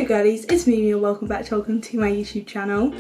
girlies, it's me and welcome to my YouTube channel.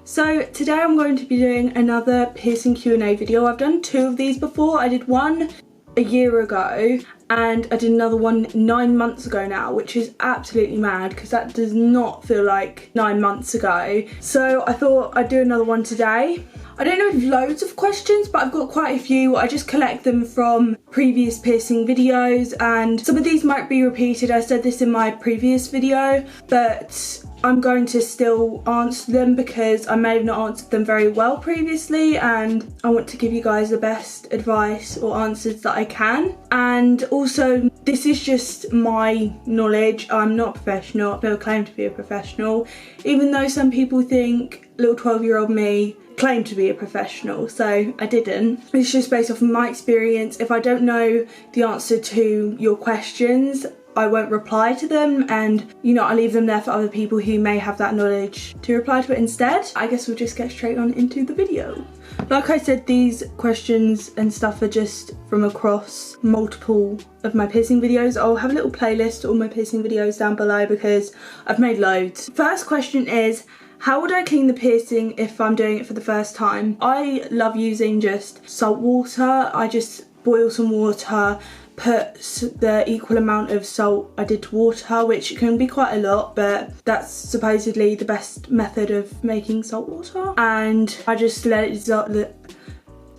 So today I'm going to be doing another piercing Q&A video. I've done 2 of these before. I did one a year ago and I did another one 9 months ago now, which is absolutely mad because that does not feel like 9 months ago. So I thought I'd do another one today. I don't know loads of questions, but I've got quite a few. I just collect them from previous piercing videos and some of these might be repeated. I said this in my previous video, but I'm going to still answer them because I may have not answered them very well previously and I want to give you guys the best advice or answers that I can. And also, this is just my knowledge. I'm not a professional. I've never claimed to be a professional, even though some people think little 12-year-old me claimed to be a professional, so I didn't. It's just based off of my experience. If I don't know the answer to your questions, I won't reply to them, and you know, I leave them there for other people who may have that knowledge to reply to it instead. I guess we'll just get straight on into the video. Like I said, these questions and stuff are just from across multiple of my piercing videos. I'll have a little playlist of all my piercing videos down below because I've made loads. First question is, how would I clean the piercing if I'm doing it for the first time? I love using just salt water. I just boil some water, put the equal amount of salt I did to water, which can be quite a lot, but that's supposedly the best method of making salt water. And I just let it dissolve,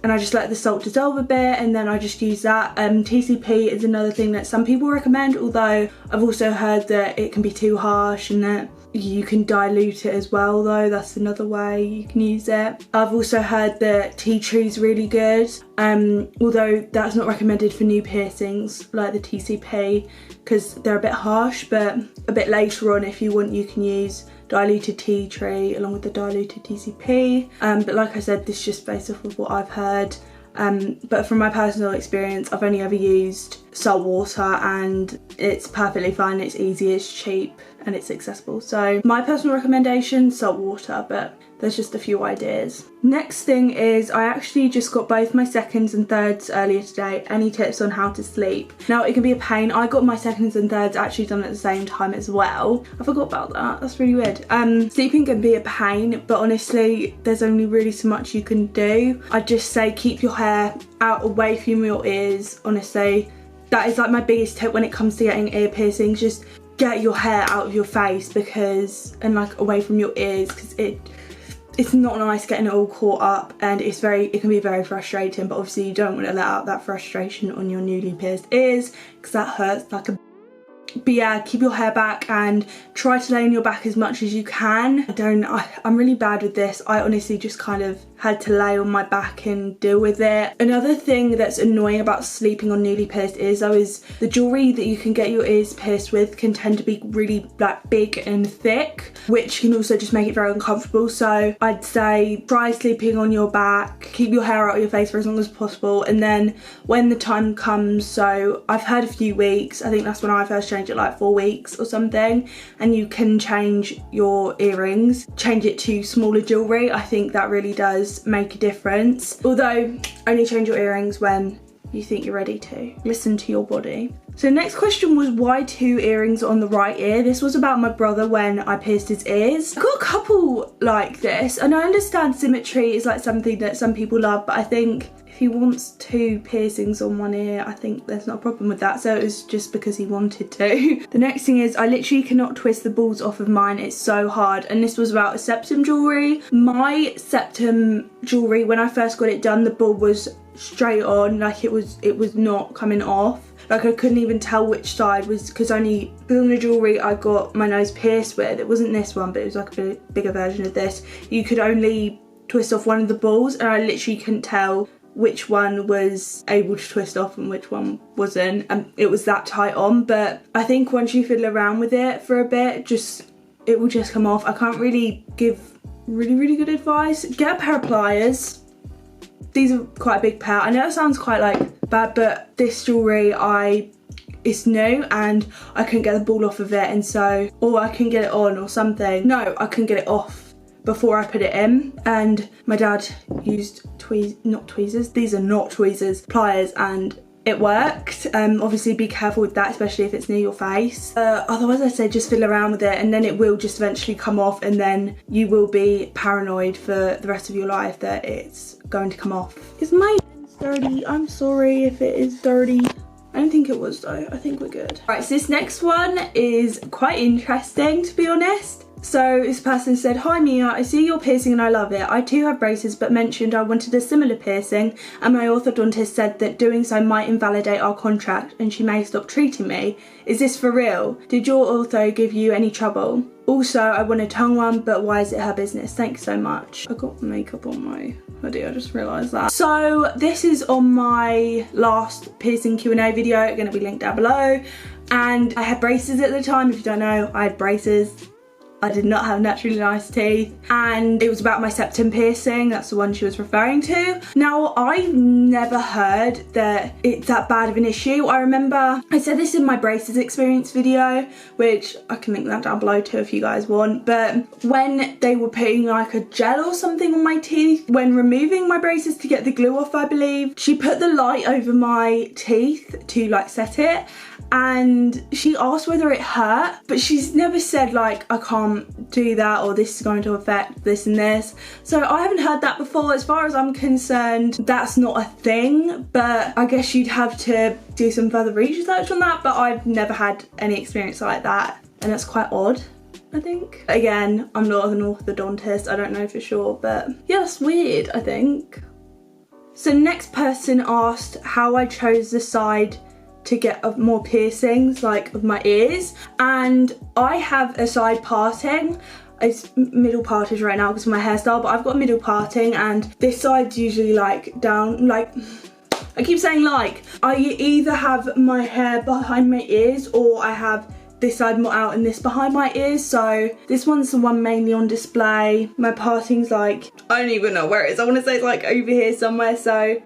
and I just let the salt dissolve a bit, and then I just use that. TCP is another thing that some people recommend, although I've also heard that it can be too harsh and that you can dilute it as well, though. That's another way you can use it. I've also heard that tea tree is really good, although that's not recommended for new piercings like the TCP because they're a bit harsh, but a bit later on if you want you can use diluted tea tree along with the diluted TCP. But like I said, this is just based off of what I've heard. But from my personal experience, I've only ever used salt water and it's perfectly fine, it's easy, it's cheap and it's accessible. So my personal recommendation, salt water, but there's just a few ideas. Next thing is, I actually just got both my seconds and thirds earlier today. Any tips on how to sleep? Now, it can be a pain. I got my seconds and thirds actually done at the same time as well. I forgot about that. That's really weird. Sleeping can be a pain, but honestly, there's only really so much you can do. I'd just say keep your hair out away from your ears. Honestly, that is like my biggest tip when it comes to getting ear piercings. Just get your hair out of your face and like away from your ears, because it's not nice getting it all caught up, and it can be very frustrating, but obviously you don't want to let out that frustration on your newly pierced ears because that hurts like a. But yeah, keep your hair back and try to lay on your back as much as you can. I'm really bad with this. I honestly just kind of had to lay on my back and deal with it. Another thing that's annoying about sleeping on newly pierced ears though is the jewellery that you can get your ears pierced with can tend to be really like big and thick, which can also just make it very uncomfortable. So I'd say try sleeping on your back, keep your hair out of your face for as long as possible, and then when the time comes, so I've heard a few weeks, I think that's when I first changed it, like 4 weeks or something, and you can change your earrings, change it to smaller jewellery. I think that really does make a difference, although only change your earrings when you think you're ready to. Listen to your body. So next question was, why 2 earrings on the right ear? This was about my brother when I pierced his ears. I got a couple like this, and I understand symmetry is like something that some people love, but I think if he wants 2 piercings on one ear, I think there's not a problem with that. So it was just because he wanted to. The next thing is, I literally cannot twist the balls off of mine. It's so hard. And this was about a Septum jewellery. My Septum jewellery, when I first got it done, the ball was straight on, like it was not coming off. Like I couldn't even tell which side was, because on the jewellery I got my nose pierced with, it wasn't this one, but it was like a bigger version of this. You could only twist off one of the balls, and I literally couldn't tell which one was able to twist off and which one wasn't, and it was that tight on. But I think once you fiddle around with it for a bit, it will just come off. I can't really give really good advice. Get a pair of pliers. These are quite a big pair. I know it sounds quite like bad, but this jewellery it's new and I couldn't get the ball off of it, and so, or I couldn't get it on or something. No, I couldn't get it off before I put it in, and my dad used not tweezers, these are not tweezers, pliers, and it worked. Obviously be careful with that, especially if it's near your face. Otherwise I say just fiddle around with it, and then it will just eventually come off, and then you will be paranoid for the rest of your life that it's going to come off. Is my lens dirty? I'm sorry if it is dirty. I don't think it was though. I think we're good. Right, so this next one is quite interesting, to be honest. So this person said, "Hi Mia, I see your piercing and I love it. I too have braces but mentioned I wanted a similar piercing, and my orthodontist said that doing so might invalidate our contract and she may stop treating me. Is this for real? Did your ortho give you any trouble? Also, I want a tongue one, but why is it her business? Thanks so much." I got makeup on my hoodie, I just realised that. So this is on my last piercing Q&A video, going to be linked down below. And I had braces at the time. If you don't know, I had braces. I did not have naturally nice teeth, and it was about my septum piercing. That's the one she was referring to. Now, I've never heard that it's that bad of an issue. I remember I said this in my braces experience video, which I can link that down below too if you guys want, but when they were putting like a gel or something on my teeth, when removing my braces to get the glue off, I believe, she put the light over my teeth to like set it, and she asked whether it hurt, but she's never said like I can't do that or this is going to affect this and this. So I haven't heard that before. As far as I'm concerned, that's not a thing, but I guess you'd have to do some further research on that, but I've never had any experience like that, and that's quite odd, I think. Again, I'm not an orthodontist, I don't know for sure, but yeah, that's weird, I think. So next person asked how I chose the side to get more piercings, like of my ears, and I have a side parting. It's middle partage right now because of my hairstyle, but I've got middle parting, and this side's usually like down, like, I keep saying like, I either have my hair behind my ears or I have this side more out and this behind my ears. So this one's the one mainly on display. My parting's like, I don't even know where it is. I want to say it's like over here somewhere, so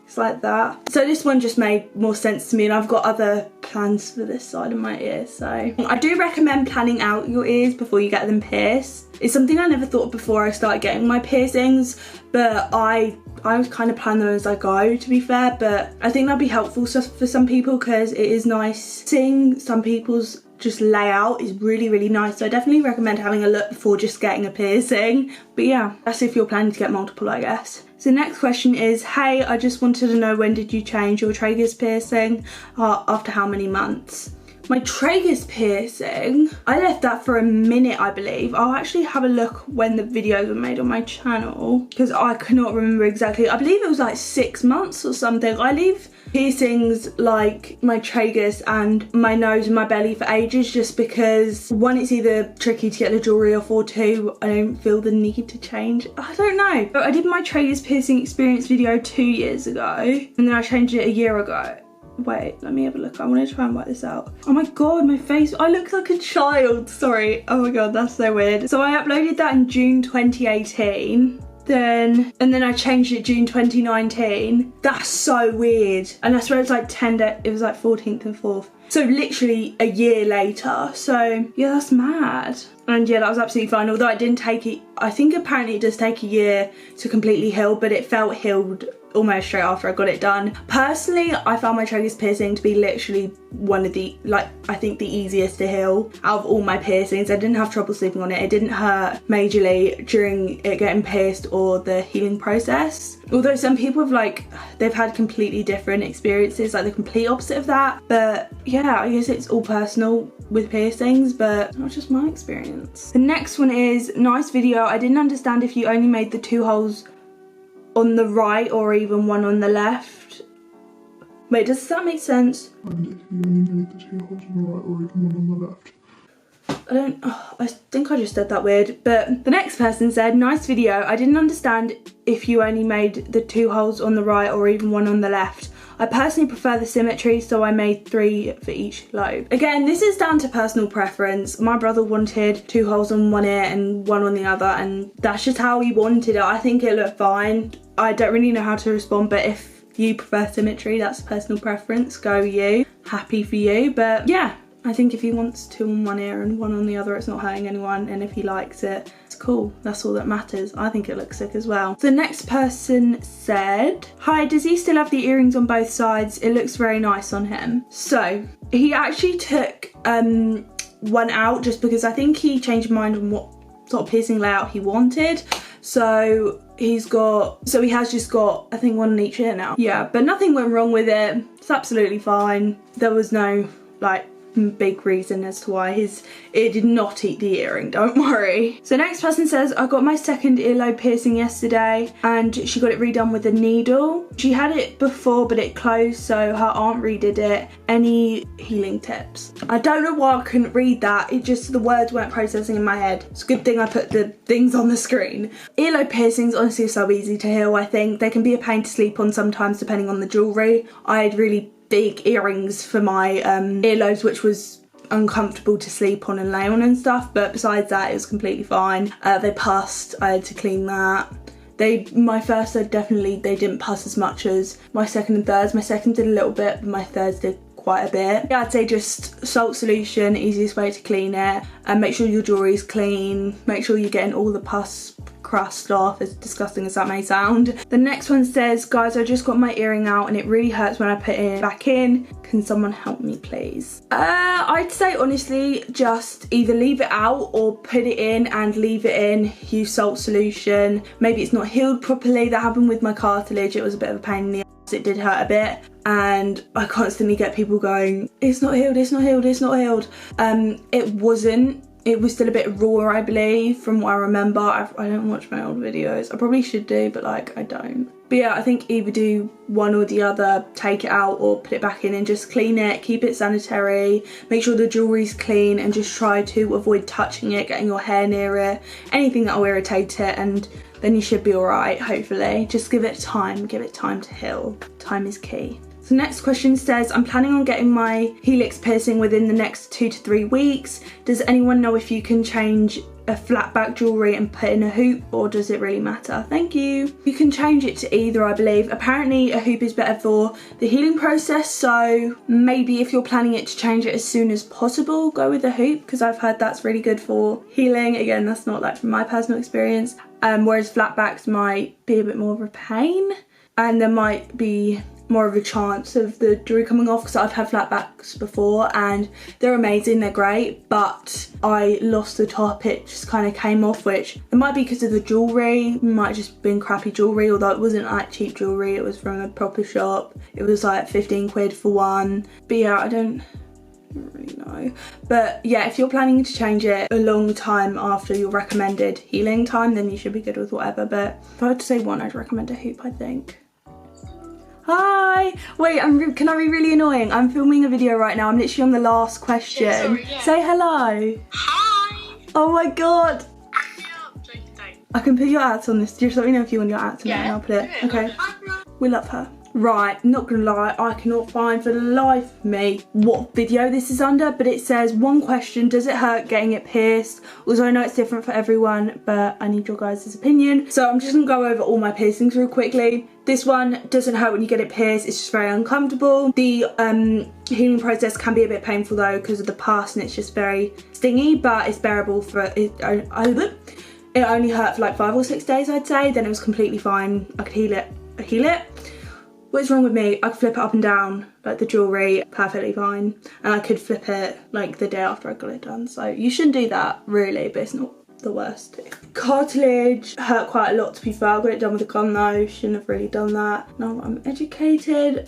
it's like that. So this one just made more sense to me, and I've got other plans for this side of my ear. So I do recommend planning out your ears before you get them pierced. It's something I never thought of before I started getting my piercings, but I kind of plan them as I go, to be fair. But I think that'd be helpful for some people, because it is nice seeing some people's just layout is really, really nice. So I definitely recommend having a look before just getting a piercing. But yeah, that's if you're planning to get multiple, I guess. So the next question is, hey, I just wanted to know, when did you change your tragus piercing? After how many months? My tragus piercing, I left that for a minute, I believe. I'll actually have a look when the videos were made on my channel, because I cannot remember exactly. I believe it was like 6 months or something. I leave piercings like my tragus and my nose and my belly for ages, just because one, it's either tricky to get the jewellery off, or two, I don't feel the need to change. I don't know. But I did my tragus piercing experience video 2 years ago, and then I changed it a year ago. Wait, let me have a look. I want to try and work this out. Oh my god, my face, I look like a child. Sorry. Oh my god, that's so weird. So I uploaded that in June 2018. And then I changed it June 2019. That's so weird. And I swear it's like 10 days, it was like 14th and 4th. So literally a year later. So yeah, that's mad. And yeah, that was absolutely fine. Although it didn't take it, I think apparently it does take a year to completely heal, but it felt healed almost straight after I got it done. Personally, I found my tragus piercing to be literally one of the, like, I think the easiest to heal out of all my piercings. I didn't have trouble sleeping on it. It didn't hurt majorly during it getting pierced or the healing process. Although some people have like, they've had completely different experiences, like the complete opposite of that. But yeah, I guess it's all personal with piercings, but not just my experience. The next one is, nice video. I didn't understand if you only made the 2 holes on the right or even one on the left. Wait, does that make sense? And if you only made the 2 holes on the right or even one on the left. I think I just said that weird. But the next person said, nice video. I didn't understand if you only made the 2 holes on the right or even one on the left. I personally prefer the symmetry, so I made 3 for each lobe. Again, this is down to personal preference. My brother wanted 2 holes on one ear and 1 on the other, and that's just how he wanted it. I think it looked fine. I don't really know how to respond, but if you prefer symmetry, that's personal preference. Go you. Happy for you. But yeah, I think if he wants 2 on one ear and 1 on the other, it's not hurting anyone, and if he likes it, it's cool. That's all that matters. I think it looks sick as well. The next person said, hi, does he still have the earrings on both sides? It looks very nice on him. So he actually took one out just because I think he changed his mind on what sort of piercing layout he wanted. So he has just got, I think, 1 on each ear now. Yeah, but nothing went wrong with it. It's absolutely fine. There was no like big reason as to why his ear did not eat the earring, don't worry. So next person says, I got my second earlobe piercing yesterday and she got it redone with a needle. She had it before but it closed, so her aunt redid it. Any healing tips? I don't know why I couldn't read that, it just, the words weren't processing in my head. It's a good thing I put the things on the screen. Earlobe piercings honestly are so easy to heal. I think they can be a pain to sleep on sometimes depending on the jewellery. I had really big earrings for my earlobes, which was uncomfortable to sleep on and lay on and stuff, but besides that it was completely fine. They pussed, I had to clean that. My first they didn't puss as much as my second and thirds. My second did a little bit, but my thirds did quite a bit. Yeah, I'd say just salt solution, easiest way to clean it, and make sure your jewellery's clean, make sure you're getting all the pus crust off, as disgusting as that may sound. The next one says, guys, I just got my earring out and it really hurts when I put it back in. Can someone help me please? I'd say honestly just either leave it out or put it in and leave it in, use salt solution. Maybe it's not healed properly. That happened with my cartilage. It was a bit of a pain in the ass. It did hurt a bit and I constantly get people going, it's not healed, it's not healed, it's not healed. It wasn't. It was still a bit raw, I believe, from what I remember. I don't watch my old videos. I probably should do, but like, I don't. But yeah, I think either do one or the other, take it out or put it back in and just clean it, keep it sanitary, make sure the jewellery's clean and just try to avoid touching it, getting your hair near it, anything that will irritate it, and then you should be alright, hopefully. Just give it time to heal. Time is key. So next question says, I'm planning on getting my helix piercing within the next 2 to 3 weeks. Does anyone know if you can change a flatback jewellery and put in a hoop, or does it really matter? Thank you. You can change it to either, I believe. Apparently a hoop is better for the healing process, so maybe if you're planning it to change it as soon as possible, go with a hoop, because I've heard that's really good for healing. Again, that's not like from my personal experience. Whereas flatbacks might be a bit more of a pain and there might be more of a chance of the jewellery coming off, because I've had flatbacks before and they're amazing, they're great, but I lost the top. It just kind of came off, which it might be because of the jewellery, it might have just been crappy jewellery, although it wasn't like cheap jewellery, it was from a proper shop. It was like 15 quid for one. But yeah, I don't really know. But yeah, if you're planning to change it a long time after your recommended healing time, then you should be good with whatever. But if I had to say one, I'd recommend a hoop, I think. Hi! Wait, can I be really annoying? I'm filming a video right now. I'm literally on the last question. Yeah, sorry, yeah. Say hello. Hi! Oh my god. I can put your ads on this. Just let me know if you want your ads on it and I'll put it. Okay. We love her. Right, not gonna lie, I cannot find for the life of me what video this is under, but it says, one question, does it hurt getting it pierced? Also, I know it's different for everyone, but I need your guys' opinion. So I'm just gonna go over all my piercings real quickly. This one doesn't hurt when you get it pierced, it's just very uncomfortable. The healing process can be a bit painful though because of the pus, and it's just very stingy, but it's bearable for it. It only hurt for like 5 or 6 days, I'd say. Then it was completely fine. I could heal it. What's wrong with me? I could flip it up and down, like the jewellery, perfectly fine. And I could flip it like the day after I got it done. So you shouldn't do that really, but it's not the worst. Cartilage hurt quite a lot, to be fair. I got it done with a gun though, shouldn't have really done that. Now I'm educated.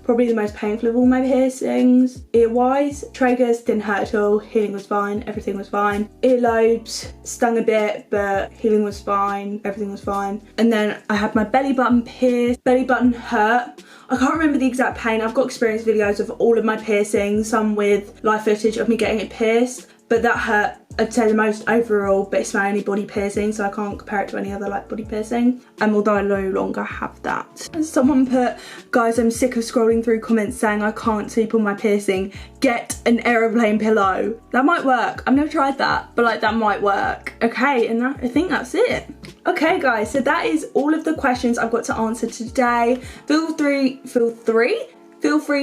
Probably the most painful of all my piercings. Ear-wise, Tragus didn't hurt at all, healing was fine, everything was fine. Earlobes stung a bit, but healing was fine, everything was fine. And then I had my belly button pierced. Belly button hurt. I can't remember the exact pain. I've got experience videos of all of my piercings, some with live footage of me getting it pierced, but that hurt, I'd say, the most overall, but it's my only body piercing, so I can't compare it to any other like body piercing, although I no longer have that. And someone put, guys, I'm sick of scrolling through comments saying I can't sleep on my piercing, get an aeroplane pillow. That might work. I've never tried that, but like that might work. Okay, and I think that's it. Okay guys, so that is all of the questions I've got to answer today. Feel free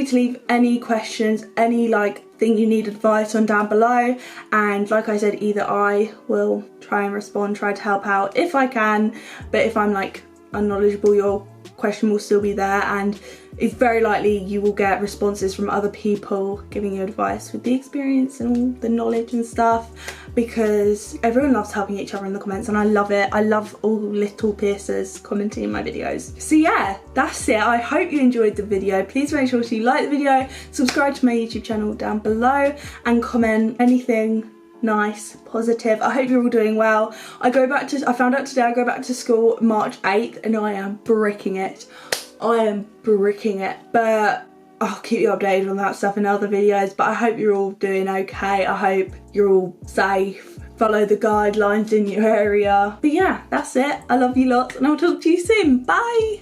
to leave any questions, any like anything you need advice on down below. And like I said, either I will try and respond, try to help out if I can, but if I'm like unknowledgeable, your question will still be there, and it's very likely you will get responses from other people giving you advice with the experience and all the knowledge and stuff, because everyone loves helping each other in the comments, and I love it. I love all little piercers commenting in my videos. So yeah, that's it. I hope you enjoyed the video. Please make sure to like the video, subscribe to my YouTube channel down below, and comment anything nice, positive. I hope you're all doing well. I found out today I go back to school March 8th and I am bricking it. But I'll keep you updated on that stuff in other videos. But I hope you're all doing okay. I hope you're all safe. Follow the guidelines in your area. But yeah, that's it. I love you lots and I'll talk to you soon. Bye.